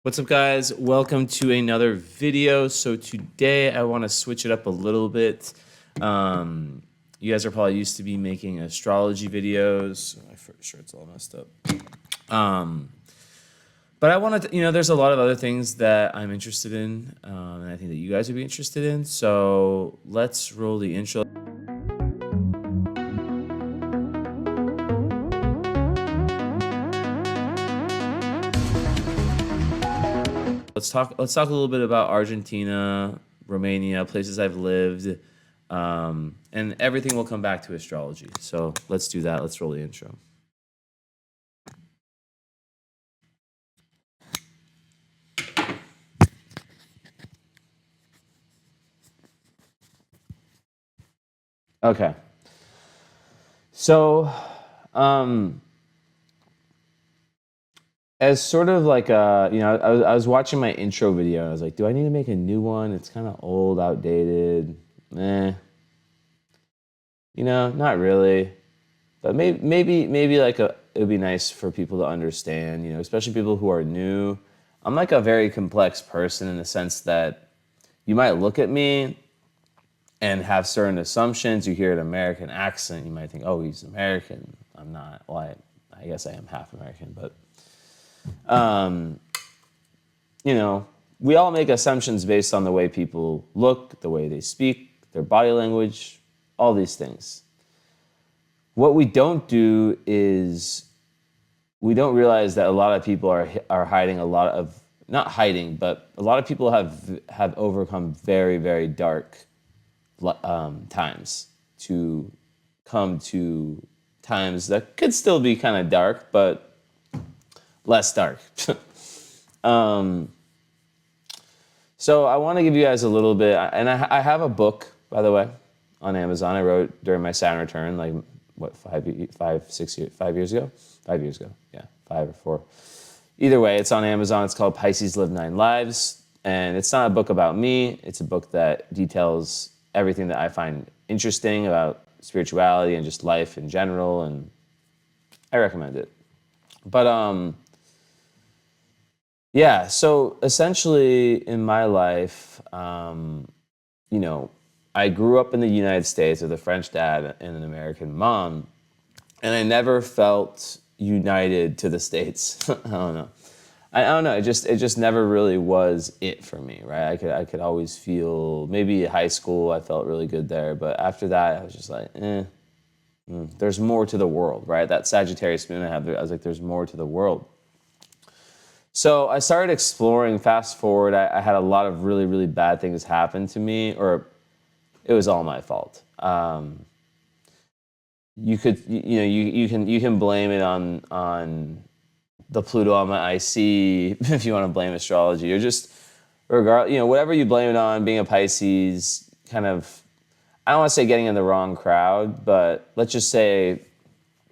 What's up, guys? Welcome to another video. So today I want to switch it up a little bit. You guys are probably used to be making astrology videos. My shirt's all messed up. But I wanted to, there's a lot of other things that I'm interested in, and I think that you guys would be interested in. So let's roll the intro. Let's talk a little bit about Argentina, Romania, places I've lived, and everything will come back to astrology. So let's do that. Let's roll the intro. Okay. So, as sort of like I was watching my intro video and I was like, do I need to make a new one? It's kind of old, outdated. Not really. But maybe it would be nice for people to understand, especially people who are new. I'm like a very complex person in the sense that you might look at me and have certain assumptions. You hear an American accent, you might think, oh, he's American. I'm not. Well, I guess I am half American, but we all make assumptions based on the way people look, the way they speak, their body language, all these things. What we don't do is we don't realize that a lot of people are hiding a lot of, not hiding, but a lot of people have overcome very, very dark times to come to times that could still be kind of dark, but less dark. So I want to give you guys a little bit, and I have a book, by the way, on Amazon. I wrote during my Saturn return, like, what, 5 years ago? 5 years ago, yeah, 5 or 4. Either way, it's on Amazon. It's called Pisces Live 9 Lives, and it's not a book about me. It's a book that details everything that I find interesting about spirituality and just life in general, and I recommend it. But yeah, so essentially in my life, I grew up in the United States with a French dad and an American mom, and I never felt united to the States. I don't know. I don't know. It just never really was it for me, right? I could always feel, maybe high school I felt really good there, but after that I was just like, there's more to the world, right? That Sagittarius moon I have, I was like, there's more to the world. So I started exploring. Fast forward, I had a lot of really, really bad things happen to me, or it was all my fault. You can blame it on the Pluto on my IC if you want to blame astrology, or just whatever you blame it on. Being a Pisces, kind of, I don't want to say getting in the wrong crowd, but let's just say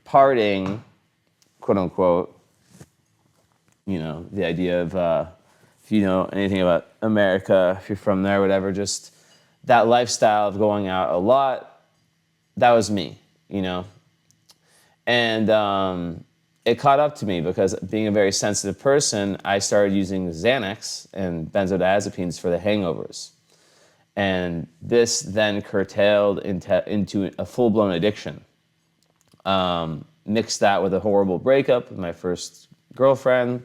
parting, quote unquote. The idea of, if you know anything about America, if you're from there, whatever, just that lifestyle of going out a lot, that was me, And it caught up to me because, being a very sensitive person, I started using Xanax and benzodiazepines for the hangovers. And this then curtailed into a full-blown addiction. Mixed that with a horrible breakup with my first girlfriend,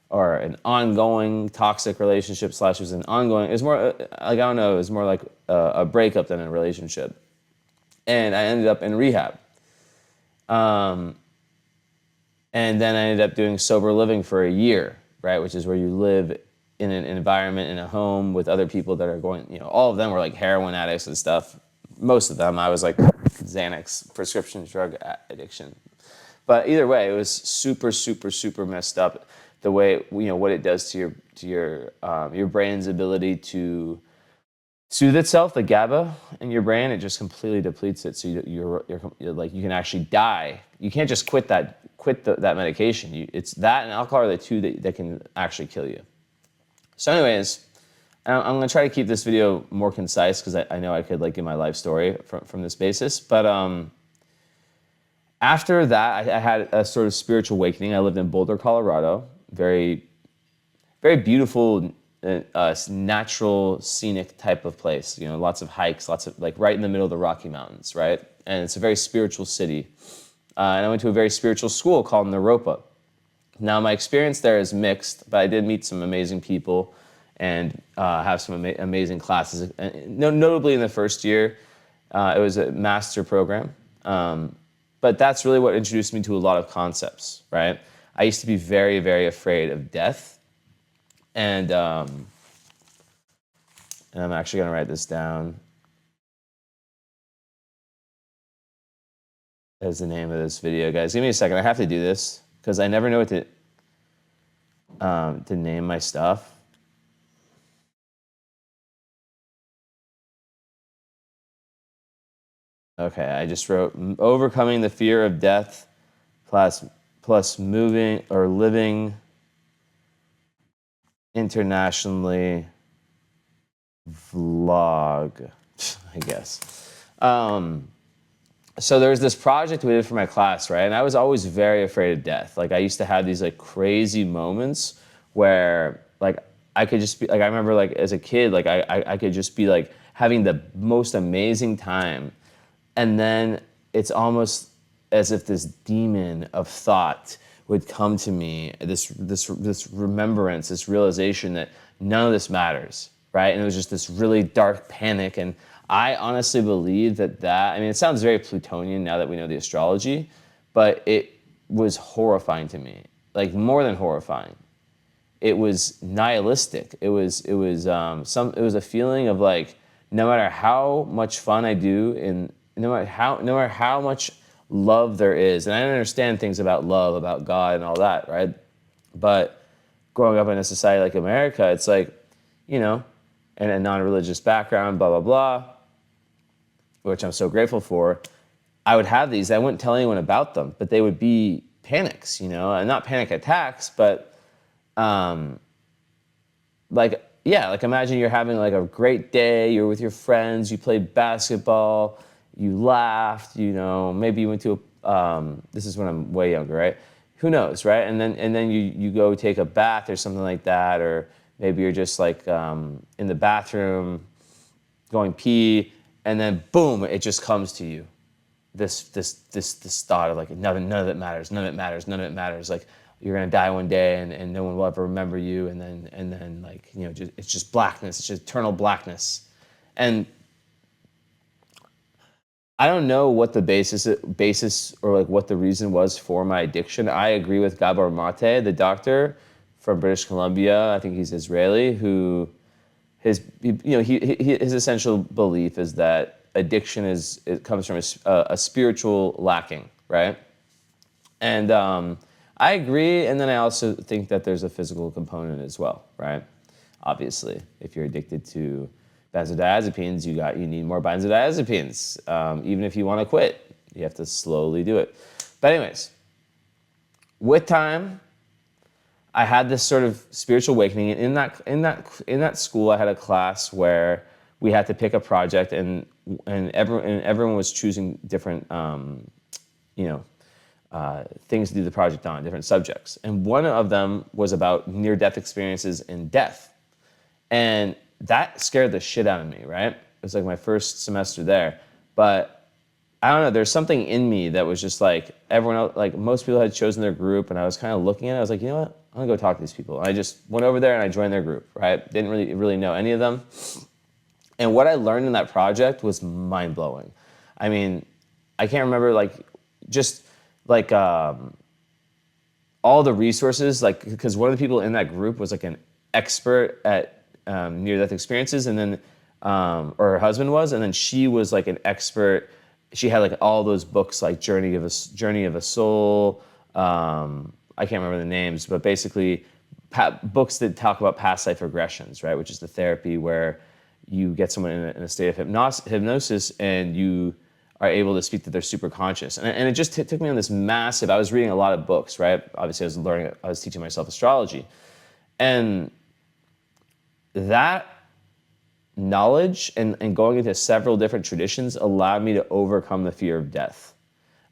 or an ongoing toxic relationship / was an ongoing, it was more like, I don't know, it was more like a breakup than a relationship. And I ended up in rehab. And then I ended up doing sober living for a year, right? Which is where you live in an environment, in a home with other people that are going, all of them were like heroin addicts and stuff. Most of them, I was like Xanax, prescription drug addiction. But either way, it was super, super, super messed up. The way, what it does to your brain's ability to soothe itself, the GABA in your brain, it just completely depletes it. So you're like, you can actually die. You can't just quit that medication. It's that and alcohol are the two that can actually kill you. So anyways, I'm gonna try to keep this video more concise because I know I could give my life story from this basis. But after that, I had a sort of spiritual awakening. I lived in Boulder, Colorado, very very beautiful, natural, scenic type of place. You know, lots of hikes, lots of like right in the middle of the Rocky Mountains, right? And it's a very spiritual city. And I went to a very spiritual school called Naropa. Now, my experience there is mixed, but I did meet some amazing people and have some amazing classes. Notably in the first year, it was a master program. But that's really what introduced me to a lot of concepts, right? I used to be very, very afraid of death. And I'm actually going to write this down as the name of this video, guys. Give me a second. I have to do this because I never know what to name my stuff. Okay, I just wrote overcoming the fear of death plus moving or living internationally vlog, I guess. So there's this project we did for my class, right? And I was always very afraid of death. Like I used to have these like crazy moments where like I could just be like, I remember like as a kid, like I could just be like having the most amazing time. And then it's almost as if this demon of thought would come to me, this remembrance, this realization that none of this matters, right? And it was just this really dark panic. And I honestly believe that I mean, it sounds very Plutonian now that we know the astrology, but it was horrifying to me, like more than horrifying. It was nihilistic. It was a feeling of like, no matter how much fun I do and no matter how much love there is, and I understand things about love, about God and all that, right? But growing up in a society like America, it's like, you know, and a non-religious background, blah, blah, blah, which I'm so grateful for, I would have these. I wouldn't tell anyone about them, but they would be panics, you know, and not panic attacks, but like, yeah, like imagine you're having like a great day, you're with your friends, you played basketball, you laughed, you know, maybe you went to this is when I'm way younger, right? Who knows, right? And then you go take a bath or something like that, or maybe you're just like in the bathroom going pee, and then boom, it just comes to you. This thought of like none of it matters, none of it matters, none of it matters. Like you're gonna die one day, and no one will ever remember you, and then like, you know, it's just blackness, it's just eternal blackness. And I don't know what the basis or like what the reason was for my addiction. I agree with Gabor Mate, the doctor from British Columbia. I think he's Israeli. Who his essential belief is that addiction it comes from a spiritual lacking, right? And I agree, and then I also think that there's a physical component as well, right? Obviously, if you're addicted to benzodiazepines, you need more benzodiazepines. Even if you want to quit, you have to slowly do it. But anyways, with time, I had this sort of spiritual awakening. And in that school, I had a class where we had to pick a project, and everyone was choosing different things to do the project on, different subjects. And one of them was about near-death experiences in death. And that scared the shit out of me, right? It was like my first semester there. But I don't know, there's something in me that was just like, everyone else, like most people had chosen their group, and I was kind of looking at it, I was like, you know what? I'm gonna go talk to these people. And I just went over there and I joined their group, right? Didn't really know any of them. And what I learned in that project was mind-blowing. I mean, I can't remember all the resources, like, because one of the people in that group was like an expert at near-death experiences, and then, or her husband was, and then she was like an expert. She had like all those books, like Journey of a Soul. I can't remember the names, but basically books that talk about past life regressions, right? Which is the therapy where you get someone in a state of hypnosis, and you are able to speak to their superconscious. And it just took me on this massive, I was reading a lot of books, right? Obviously I was teaching myself astrology. And that knowledge and going into several different traditions allowed me to overcome the fear of death.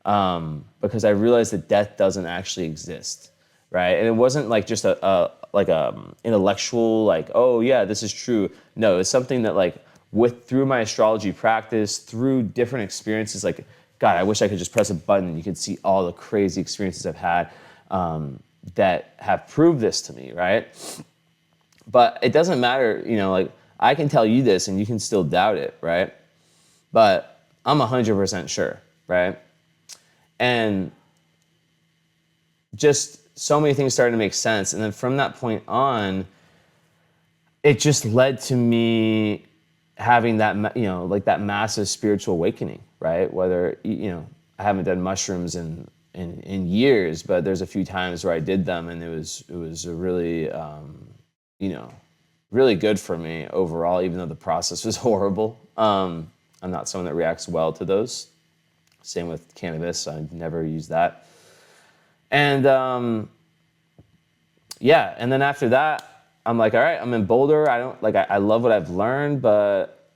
Because I realized that death doesn't actually exist, right? And it wasn't like just a intellectual, like, oh yeah, this is true. No, it's something that like through my astrology practice, through different experiences, like, God, I wish I could just press a button and you could see all the crazy experiences I've had that have proved this to me, right? But it doesn't matter, like I can tell you this and you can still doubt it, right? But I'm 100% sure, right? And just so many things started to make sense. And then from that point on, it just led to me having that, like that massive spiritual awakening, right? Whether, I haven't done mushrooms in years, but there's a few times where I did them and it was a really, really good for me overall, even though the process was horrible. I'm not someone that reacts well to those. Same with cannabis. I never use that. And yeah, and then after that, I'm like, all right, I'm in Boulder. I love what I've learned, but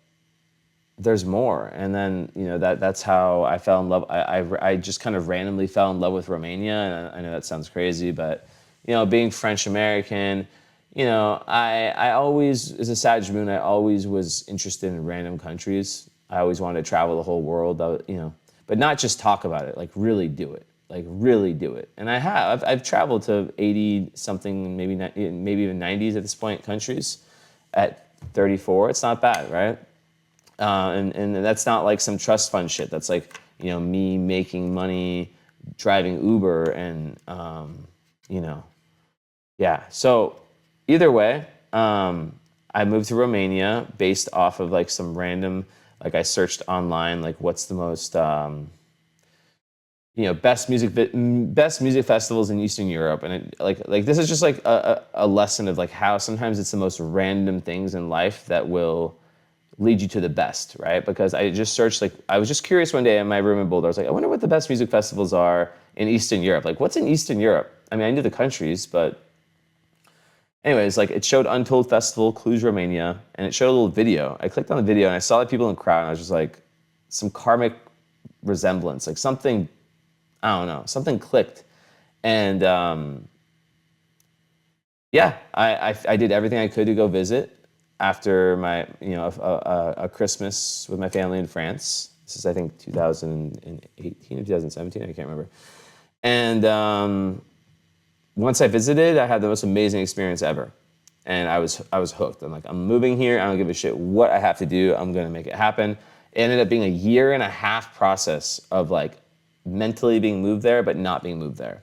there's more. And then, that's how I fell in love. I just kind of randomly fell in love with Romania. And I know that sounds crazy, but, being French American, I always, as a Sag moon, I always was interested in random countries. I always wanted to travel the whole world, but not just talk about it, like really do it. Like really do it. And I have. I've traveled to 80 something, maybe even 90s at this point countries at 34. It's not bad, right? And that's not like some trust fund shit. That's like, me making money driving Uber and, yeah. So either way, I moved to Romania based off of like some random, like I searched online, like what's the most, best music festivals in Eastern Europe, and it, like this is just like a lesson of like how sometimes it's the most random things in life that will lead you to the best, right? Because I just searched, like I was just curious one day in my room in Boulder. I was like, I wonder what the best music festivals are in Eastern Europe. Like, what's in Eastern Europe? I mean, I knew the countries, but anyways, like it showed Untold Festival, Cluj, Romania, and it showed a little video. I clicked on the video and I saw the people in the crowd, and I was just like, some karmic resemblance, like something. I don't know, something clicked. And yeah, I did everything I could to go visit after my, a Christmas with my family in France. This is, I think, 2018 or 2017, I can't remember. And once I visited, I had the most amazing experience ever. And I was hooked. I'm like, I'm moving here. I don't give a shit what I have to do. I'm going to make it happen. It ended up being a 1.5-year process of like mentally being moved there, but not being moved there.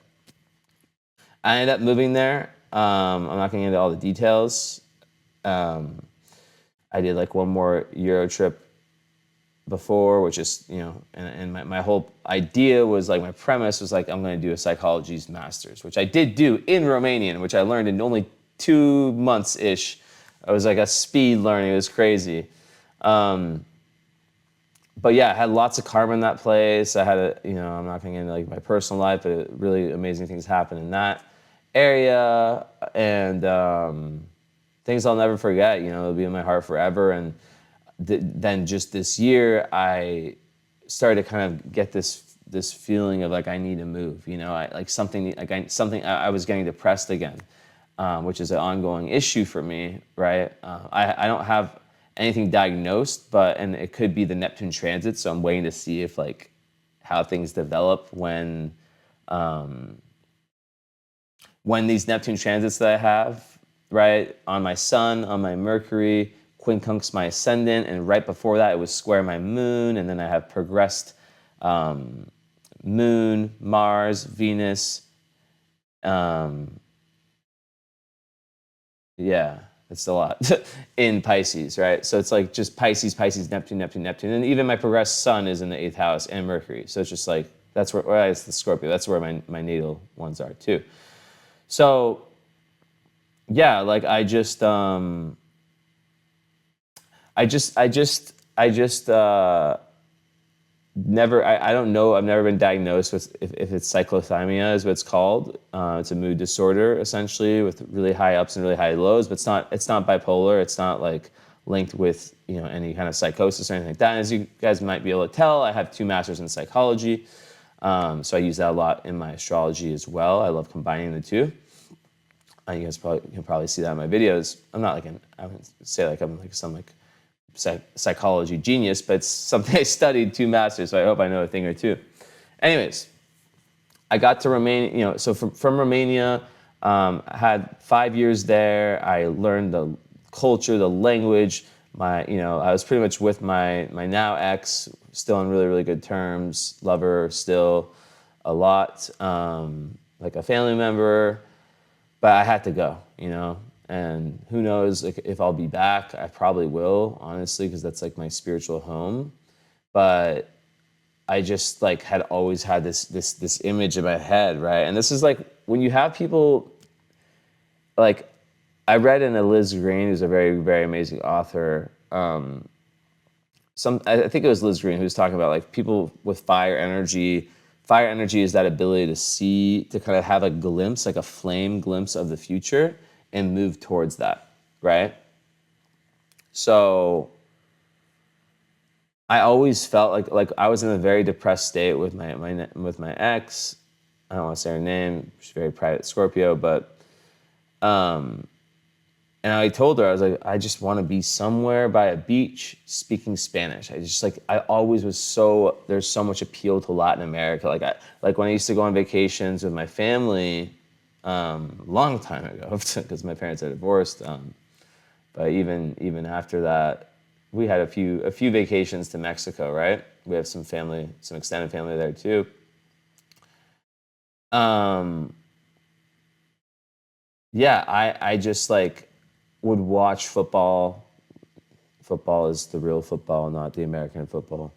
I ended up moving there. I'm not going to get into all the details. I did like one more Euro trip before, which is, and my whole idea was like, my premise was like, I'm going to do a psychology's master's, which I did do in Romanian, which I learned in only 2 months-ish. I was like a speed learning. It was crazy. But yeah, I had lots of karma in that place. I had I'm not going to get into like my personal life, but really amazing things happened in that area. And things I'll never forget, it'll be in my heart forever. And then just this year, I started to kind of get this feeling of like, I need to move, I was getting depressed again, which is an ongoing issue for me, right? I don't have anything diagnosed, and it could be the Neptune transit. So I'm waiting to see if like how things develop when these Neptune transits that I have, right, on my sun, on my Mercury, quincunx my ascendant, and right before that it was square my moon, and then I have progressed moon, Mars, Venus, yeah. It's a lot in Pisces, right? So it's like just Pisces, Neptune, Neptune, Neptune. And even my progressed sun is in the 8th house and Mercury. So it's just like, that's where, well, it's the Scorpio. That's where my natal ones are too. So yeah, like I just never, I don't know, I've never been diagnosed with if it's cyclothymia is what it's called. It's a mood disorder essentially with really high ups and really high lows, but it's not bipolar. It's not like linked with any kind of psychosis or anything like that. And as you guys might be able to tell, I have 2 masters in psychology, so I use that a lot in my astrology as well. I love combining the two. You guys can probably see that in my videos. I'm not I wouldn't say like I'm like some like psychology genius, but it's something I studied 2 masters, so I hope I know a thing or two. Anyways, I got to Romania, so from Romania, I had 5 years there. I learned the culture, the language. I was pretty much with my now ex, still on really, really good terms. Love her still a lot, like a family member. But I had to go, and who knows if I'll be back. I probably will, honestly, because that's like my spiritual home. But I just like had always had this image in my head, right? And this is like when you have people like I read in a Liz Green, who's a very, very amazing author. I think it was Liz Green who was talking about like people with fire energy. Fire energy is that ability to see, to kind of have a glimpse, like a flame glimpse of the future and move towards that, right? So I always felt like I was in a very depressed state with my ex. I don't want to say her name. She's very private Scorpio, but and I told her, I was like, I just want to be somewhere by a beach speaking Spanish. I always was there's so much appeal to Latin America. Like when I used to go on vacations with my family, long time ago, because my parents are divorced. But even after that, we had a few vacations to Mexico, right? We have some extended family there too. Yeah, I just like would watch football. Football is the real football, not the American football.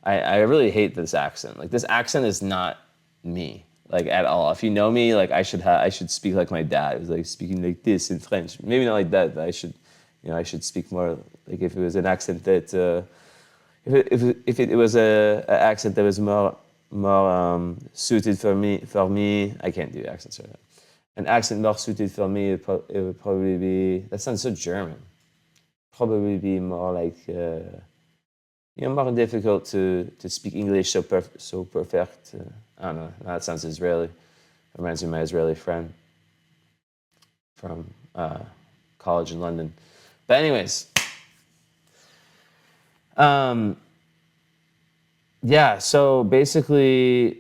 I really hate this accent. Like this accent is not me, like at all. If you know me, like I should speak like my dad. It was like speaking like this in French. Maybe not like that, but I should speak more like if it was an accent that if it was a accent that was more suited for me. I can't do accents right now. An accent more suited for me, it would probably be, that sounds so German, probably be more like, more difficult to speak English so perfect. I don't know, that sounds Israeli. It reminds me of my Israeli friend from college in London. But anyways, yeah, so basically,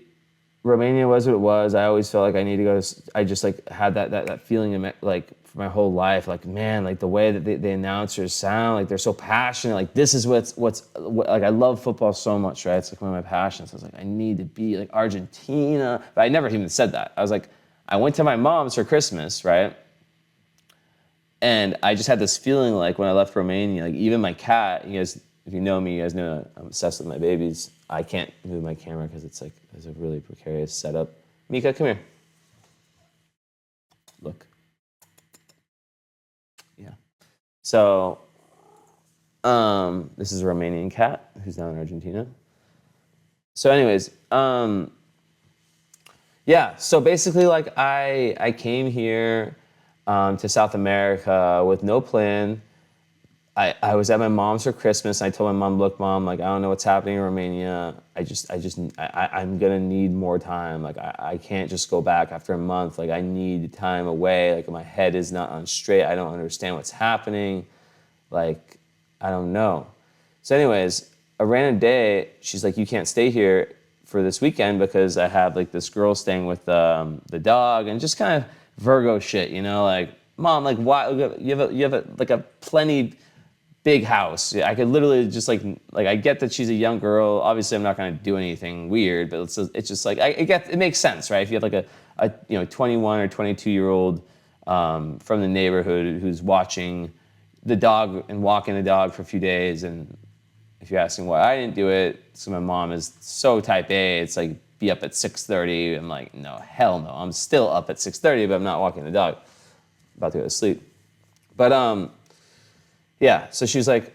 Romania was what it was. I always felt like I need to go. I just like had that feeling in like for my whole life. Like man, like the way that the announcers sound, like they're so passionate. Like this is what like I love football so much, right? It's like one of my passions. I was like, I need to be like Argentina, but I never even said that. I was like, I went to my mom's for Christmas, right? And I just had this feeling like when I left Romania, like even my cat, if you know me, you guys know I'm obsessed with my babies. I can't move my camera because it's a really precarious setup. Mika, come here. Look. Yeah. So, this is a Romanian cat who's now in Argentina. So anyways, yeah, so basically like I came here to South America with no plan. I was at my mom's for Christmas. And I told my mom, look, mom, like, I don't know what's happening in Romania. I'm going to need more time. Like, I can't just go back after a month. Like, I need time away. Like, my head is not on straight. I don't understand what's happening. Like, I don't know. So anyways, a random day, she's like, you can't stay here for this weekend because I have, like, this girl staying with the dog and just kind of Virgo shit, like, mom, like, why? You have a plenty big house. I could literally just like I get that she's a young girl. Obviously, I'm not going to do anything weird, but it's just like it makes sense, right? If you have like a 21 or 22-year-old from the neighborhood who's watching the dog and walking the dog for a few days, and if you're asking why I didn't do it, so my mom is so type A. It's like be up at 6:30. I'm like, no, hell no. I'm still up at 6:30, but I'm not walking the dog. I'm about to go to sleep, but yeah, so she's like,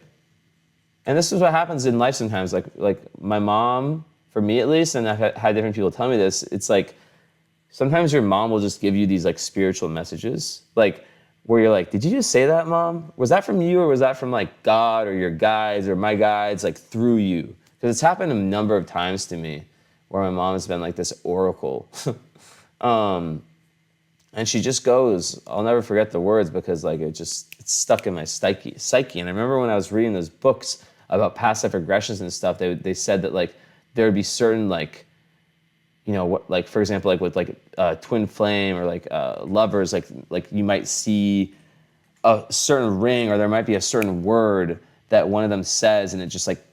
and this is what happens in life sometimes. Like my mom, for me at least, and I've had different people tell me this. It's like sometimes your mom will just give you these like spiritual messages, like where you're like, did you just say that, mom? Was that from you, or was that from like God or your guides or my guides, like through you? Because it's happened a number of times to me, where my mom has been like this oracle. And she just goes, I'll never forget the words because like it's stuck in my psyche. And I remember when I was reading those books about past life regressions and stuff, they said that like there would be certain like, you know, what, like for example, like with like twin flame or like lovers, like you might see a certain ring or there might be a certain word that one of them says, and it just like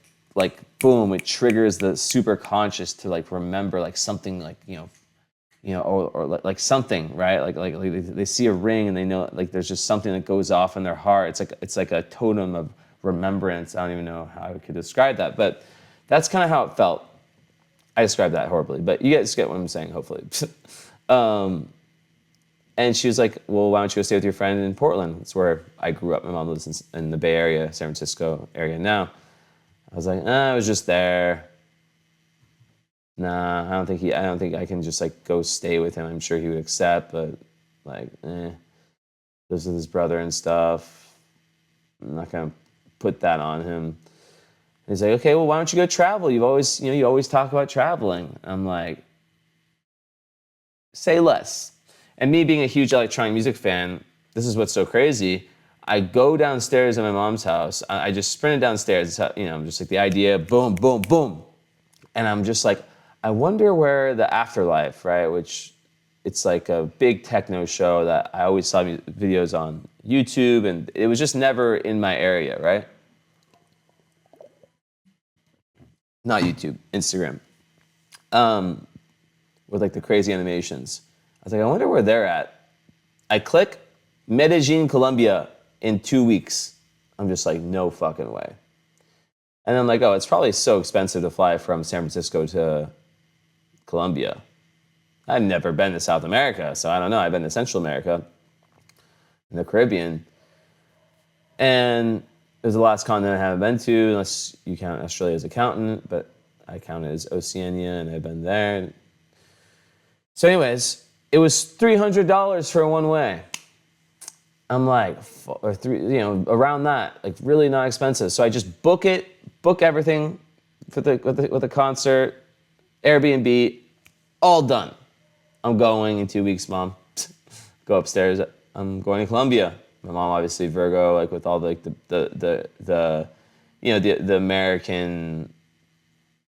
boom, it triggers the super conscious to like remember like something like or like something, right? Like they see a ring and they know like there's just something that goes off in their heart. It's like a totem of remembrance. I don't even know how I could describe that, but that's kind of how it felt. I described that horribly, but you guys get what I'm saying, hopefully. And she was like, well, why don't you go stay with your friend in Portland? It's where I grew up. My mom lives in the Bay Area, San Francisco area now. I was like, I was just there. Nah, I don't think I can just like go stay with him. I'm sure he would accept, but like, lives with his brother and stuff. I'm not gonna put that on him. He's like, okay, well, why don't you go travel? You always talk about traveling. I'm like, say less. And me being a huge electronic music fan, this is what's so crazy. I go downstairs at my mom's house. I just sprinted downstairs. I'm just like the idea, boom, boom, boom. And I'm just like, I wonder where the afterlife, right? Which it's like a big techno show that I always saw videos on YouTube, and it was just never in my area, right? Not YouTube, Instagram. With like the crazy animations. I was like, I wonder where they're at. I click Medellin, Colombia in 2 weeks. I'm just like, no fucking way. And I'm like, oh, it's probably so expensive to fly from San Francisco to Colombia. I've never been to South America, so I don't know. I've been to Central America and the Caribbean. And it was the last continent I haven't been to, unless you count Australia as a continent, but I count it as Oceania, and I've been there. So anyways, it was $300 for a one-way. I'm like, or around that, like really not expensive. So I just book everything with the concert, Airbnb, all done. I'm going in 2 weeks, Mom. Go upstairs. I'm going to Colombia. My mom, obviously Virgo, like with all like the American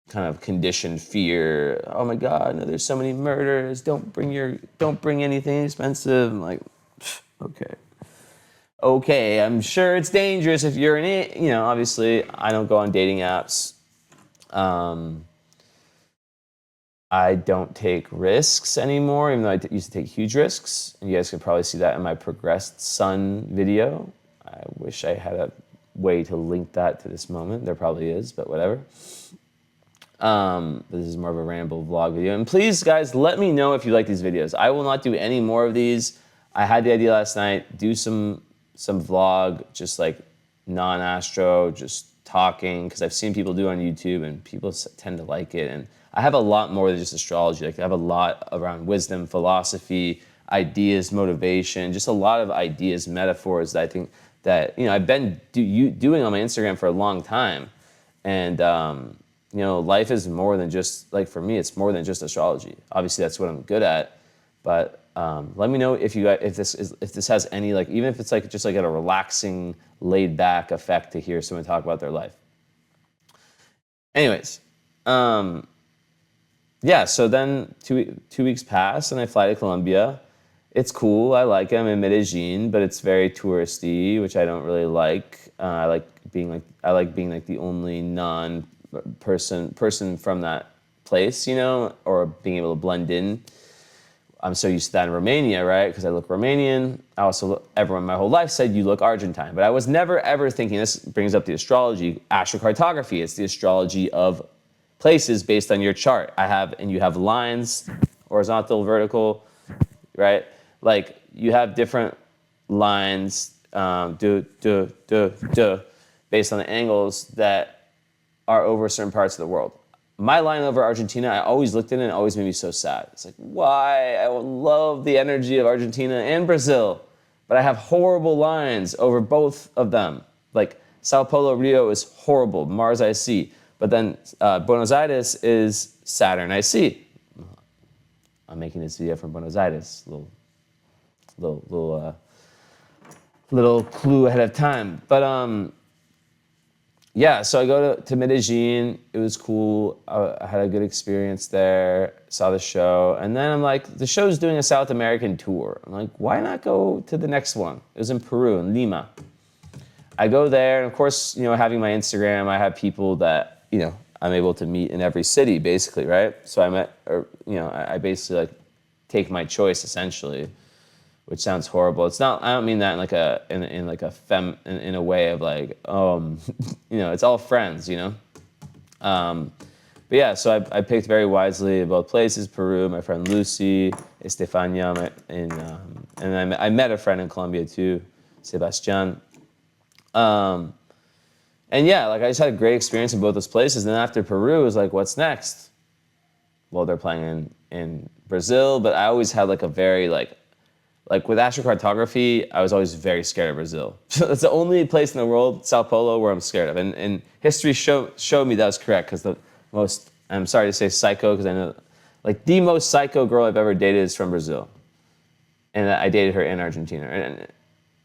kind of conditioned fear. Oh my God, no, there's so many murders. Don't bring anything expensive. I'm like, okay, I'm sure it's dangerous if you're in it. Obviously I don't go on dating apps. I don't take risks anymore, even though I used to take huge risks. And you guys can probably see that in my Progressed Sun video. I wish I had a way to link that to this moment. There probably is, but whatever. This is more of a ramble vlog video. And please, guys, let me know if you like these videos. I will not do any more of these. I had the idea last night, do some vlog, just like non-astro, just talking, because I've seen people do it on YouTube and people tend to like it. And I have a lot more than just astrology. Like I have a lot around wisdom, philosophy, ideas, motivation, just a lot of ideas, metaphors that I think that, I've been doing on my Instagram for a long time. And, life is more than just, like for me, it's more than just astrology. Obviously that's what I'm good at, but let me know if this has any, like, even if it's like just like a relaxing, laid back effect to hear someone talk about their life. Anyways, yeah, so then two weeks pass and I fly to Colombia. It's cool, I like it, I'm in Medellin, but it's very touristy, which I don't really like. I like being like the only person from that place, or being able to blend in. I'm so used to that in Romania, right? Because I look Romanian. Everyone my whole life said you look Argentine, but I was never ever thinking, this brings up the astrology, astrocartography. It's the astrology of places based on your chart. You have lines, horizontal, vertical, right? Like you have different lines, based on the angles that are over certain parts of the world. My line over Argentina, I always looked at it and it always made me so sad. It's like, why? I love the energy of Argentina and Brazil, but I have horrible lines over both of them. Like Sao Paulo, Rio is horrible, Mars I see. But then Buenos Aires is Saturn I see. I'm making this video from Buenos Aires, a little little clue ahead of time. But yeah, so I go to Medellin. It was cool. I had a good experience there. Saw the show, and then I'm like, the show's doing a South American tour. I'm like, why not go to the next one? It was in Peru, in Lima. I go there, and of course, having my Instagram, I have people that I'm able to meet in every city, basically, right? So I basically like take my choice essentially, which sounds horrible. It's not. I don't mean that in a way of like, it's all friends, But yeah, so I picked very wisely both places. Peru, my friend Lucy, Estefania, and I met a friend in Colombia too, Sebastian. And yeah, like I just had a great experience in both those places. And then after Peru, it was like, what's next? Well, they're playing in Brazil, but I always had like a very like with astrocartography, I was always very scared of Brazil. It's the only place in the world, Sao Paulo, where I'm scared of. And history showed me that was correct, because the most, I'm sorry to say psycho, because I know, like the most psycho girl I've ever dated is from Brazil. And I dated her in Argentina. And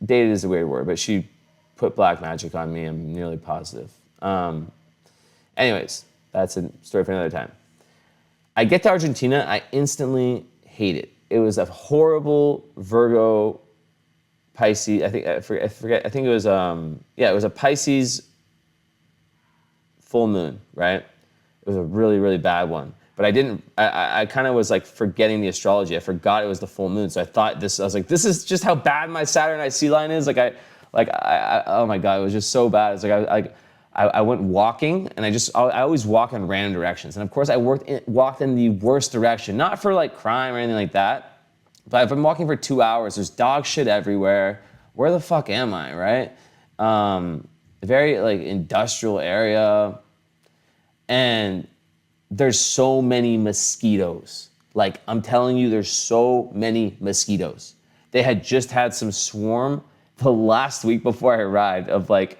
dated is a weird word, but she put black magic on me, I'm nearly positive. Anyways, that's a story for another time. I get to Argentina, I instantly hate it. It was a horrible Virgo Pisces. I forget. I think it was it was a Pisces full moon, right? It was a really, really bad one. But I kind of was like forgetting the astrology. I forgot it was the full moon. So I thought I was like, this is just how bad my Saturn IC line is. Oh my God, it was just so bad. It's like I went walking, and I always walk in random directions. And of course I walked in the worst direction, not for like crime or anything like that, but if I'm walking for 2 hours, there's dog shit everywhere. Where the fuck am I, right? Very like industrial area, and there's so many mosquitoes. Like I'm telling you, there's so many mosquitoes. They had just had some swarm the last week before I arrived of like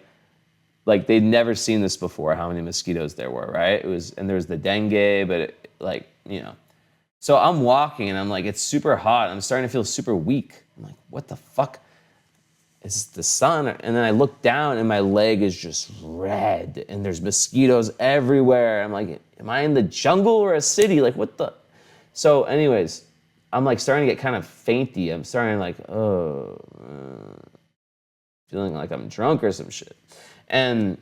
they'd never seen this before, how many mosquitoes there were, right? And there was the dengue, but So I'm walking, and I'm like, it's super hot. I'm starting to feel super weak. I'm like, what the fuck? Is the sun? And then I look down, and my leg is just red, and there's mosquitoes everywhere. I'm like, am I in the jungle or a city? Like, what the? So anyways, I'm like starting to get kind of fainty. I'm starting like, feeling like I'm drunk or some shit. And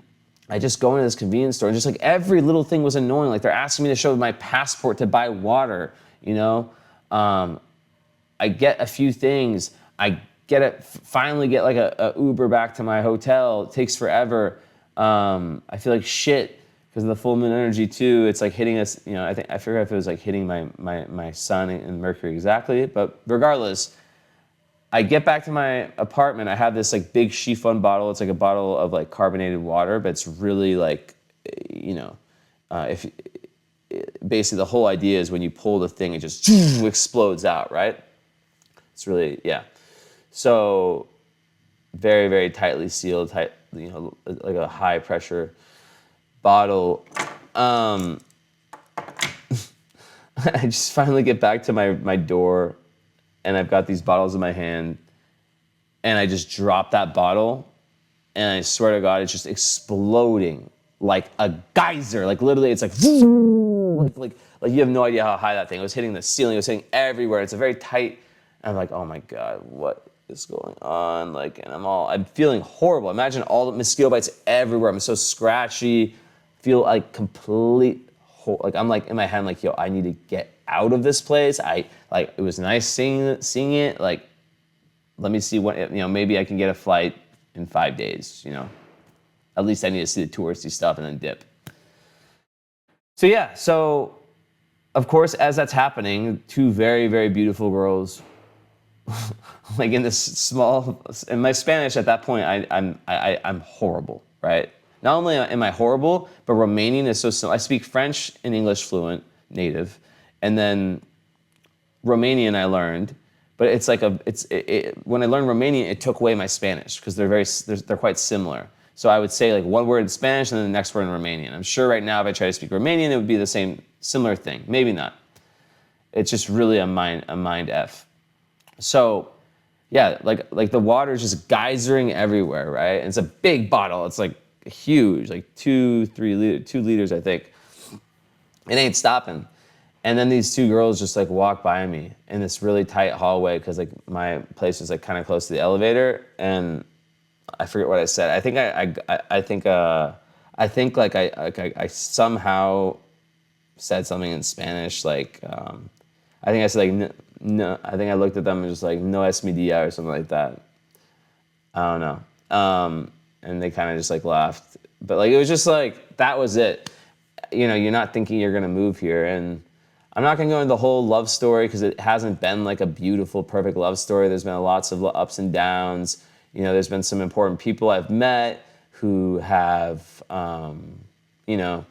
I just go into this convenience store, and just like every little thing was annoying. Like they're asking me to show my passport to buy water, I get a few things. I finally get like a Uber back to my hotel. It takes forever. I feel like shit because of the full moon energy too. It's like hitting us, I forget if it was like hitting my sun and Mercury exactly, but regardless, I get back to my apartment. I have this like big chiffon bottle. It's like a bottle of like carbonated water, but it's really like, basically the whole idea is when you pull the thing, it just explodes out, right? It's really, yeah. So very, very tightly sealed, like a high pressure bottle. I just finally get back to my door, and I've got these bottles in my hand, and I just drop that bottle, and I swear to God, it's just exploding like a geyser. Like literally, it's like you have no idea how high that thing. It was hitting the ceiling. It was hitting everywhere. It's a very tight. And I'm like, oh my God, what is going on? Like, and I'm feeling horrible. Imagine all the mosquito bites everywhere. I'm so scratchy. Feel like complete. Like I'm like in my head, I'm like, yo, I need to get out of this place. It was nice seeing it. Like, let me see what, maybe I can get a flight in 5 days, At least I need to see the touristy stuff and then dip. So yeah, so of course, as that's happening, two very, very beautiful girls, like in this small, in my Spanish at that point, I'm horrible, right? Not only am I horrible, but Romanian is so simple. I speak French and English fluent, native, and then Romanian I learned, but it's like when I learned Romanian, it took away my Spanish because they're quite similar. So I would say like one word in Spanish and then the next word in Romanian. I'm sure right now if I try to speak Romanian, it would be the same, similar thing. Maybe not. It's just really a mind F. So yeah, like the water's just geysering everywhere, right? And it's a big bottle. It's like huge, like 2 liters, I think. It ain't stopping. And then these two girls just like walk by me in this really tight hallway because like my place was like kind of close to the elevator, and I forget what I said. I think like I somehow said something in Spanish like I think I said like no. I think I looked at them and just like no es mi dia or something like that. I don't know. And they kind of just like laughed, but like it was just like that was it. You know, you're not thinking you're gonna move here, and I'm not gonna go into the whole love story because it hasn't been like a beautiful, perfect love story. There's been lots of ups and downs. You know, there's been some important people I've met who have, you know,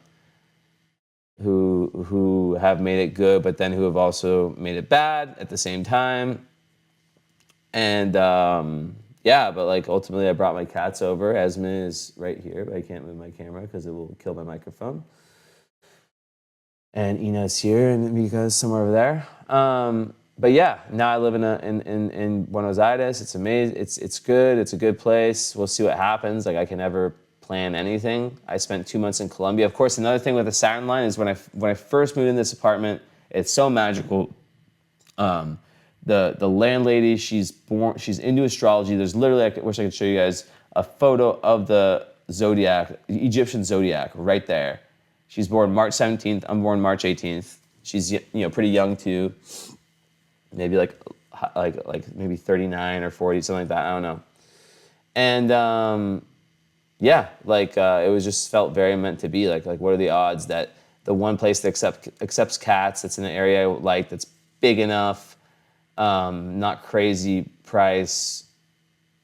who have made it good, but then who have also made it bad at the same time. And yeah, but like ultimately, I brought my cats over. Esme is right here, but I can't move my camera because it will kill my microphone. And Ina's here, and Mika's somewhere over there. But yeah, now I live in Buenos Aires. It's amazing. It's good. It's a good place. We'll see what happens. Like I can never plan anything. I spent 2 months in Colombia. Of course, another thing with the Saturn line is when I first moved in this apartment, it's so magical. The landlady, she's into astrology. There's literally, I wish I could show you guys a photo of the zodiac, Egyptian zodiac, right there. She's born March 17th. I'm born March 18th. She's pretty young too. Maybe like maybe 39 or 40, something like that. I don't know. And yeah, like it was just felt very meant to be. Like what are the odds that the one place that accepts cats, that's in an area I like, that's big enough, not crazy price.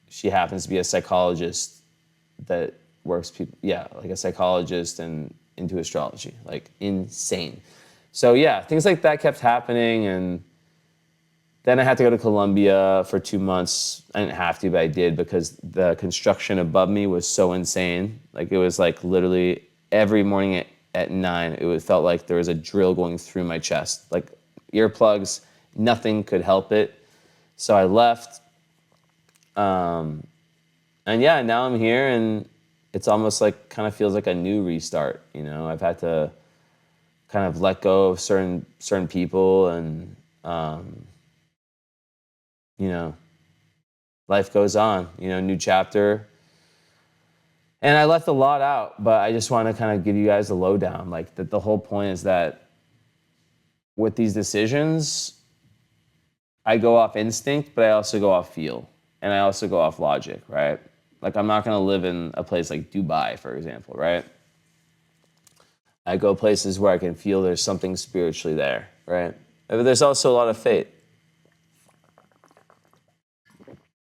She happens to be a psychologist that works people. Yeah, like a psychologist and into astrology, like insane. So yeah, things like that kept happening, and then I had to go to Colombia for 2 months. I didn't have to, but I did because the construction above me was so insane. Like it was like literally every morning at 9, it felt like there was a drill going through my chest. Like earplugs, nothing could help it. So I left. And yeah, now I'm here, and it's almost like kind of feels like a new restart. You know, I've had to kind of let go of certain people, and you know, life goes on. You know, new chapter. And I left a lot out, but I just want to kind of give you guys a lowdown. Like that, the whole point is that with these decisions, I go off instinct, but I also go off feel, and I also go off logic, right? Like I'm not going to live in a place like Dubai, for example, right? I go places where I can feel there's something spiritually there, right? But there's also a lot of fate.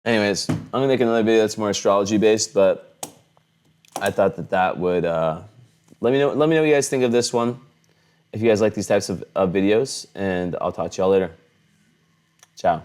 Anyways, I'm going to make another video that's more astrology based, but I thought that would, let me know what you guys think of this one. If you guys like these types of videos, and I'll talk to y'all later. Ciao.